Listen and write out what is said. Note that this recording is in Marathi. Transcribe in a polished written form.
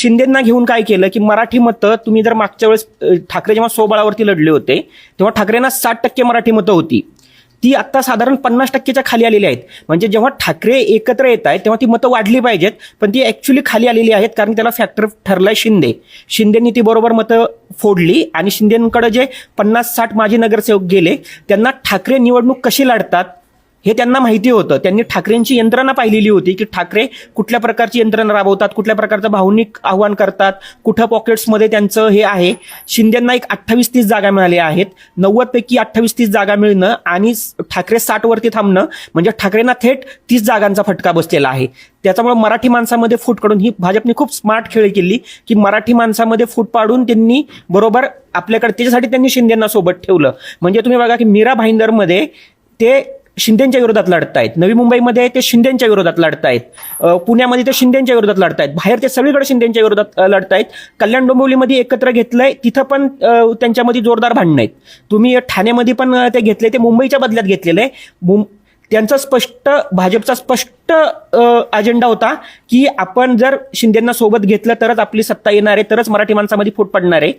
शिंदेंना घेऊन काय केलं की मराठी मतं तुम्ही जर मागच्या वेळेस ठाकरे जेव्हा स्वबळावरती लढले होते तेव्हा ठाकरेंना 60% मराठी मतं होती, ती आता साधारण 50%च्या खाली आलेली आहेत. म्हणजे जेव्हा ठाकरे एकत्र येत आहेत तेव्हा ती मतं वाढली पाहिजेत, पण ती ऍक्च्युली खाली आलेली आहेत कारण त्याला फॅक्टर ठरलाय शिंदेंनी ती बरोबर मतं फोडली आणि शिंदेंकडे जे 50-60 माजी नगरसेवक गेले त्यांना ठाकरे निवडणूक कशी लढतात हे त्यांना माहिती होतं. त्यांनी ठाकरेंची यंत्रणा पाहिलेली होती की ठाकरे कुठल्या प्रकारची यंत्रणा राबवतात, कुठल्या प्रकारचं भावनिक आव्हान करतात, कुठं पॉकेट्समध्ये त्यांचं हे आहे. शिंदेंना एक 28-30 जागा मिळाल्या आहेत. 90 पैकी 28-30 जागा मिळणं आणि ठाकरे 60 वरती थांबणं म्हणजे ठाकरेंना थेट 30 जागांचा फटका बसलेला आहे. त्याच्यामुळे मराठी माणसामध्ये फूट काढून ही भाजपने खूप स्मार्ट खेळ केली की मराठी माणसामध्ये फूट पाडून त्यांनी बरोबर आपल्याकडे त्याच्यासाठी त्यांनी शिंदेंना सोबत ठेवलं. म्हणजे तुम्ही बघा की मीरा भाईंदरमध्ये ते शिंदेच्या विरोधात लढतायत, नवी मुंबईमध्ये ते शिंदेच्या विरोधात लढतायत, पुण्यामध्ये ते शिंदेच्या विरोधात लढतायत, बाहेर ते सगळीकडे शिंदेच्या विरोधात लढतायत. कल्याण डोंबिवलीमध्ये एकत्र घेतलंय, तिथं पण त्यांच्यामध्ये जोरदार भांडणं आहेत. तुम्ही ठाण्यामध्ये पण ते घेतले, ते मुंबईच्या बदल्यात घेतलेलं आहे. त्यांचा स्पष्ट भाजपचा स्पष्ट अजेंडा होता की आपण जर शिंदेंना सोबत घेतलं तरच आपली सत्ता येणार आहे, तरच मराठी माणसामध्ये फूट पडणार आहे.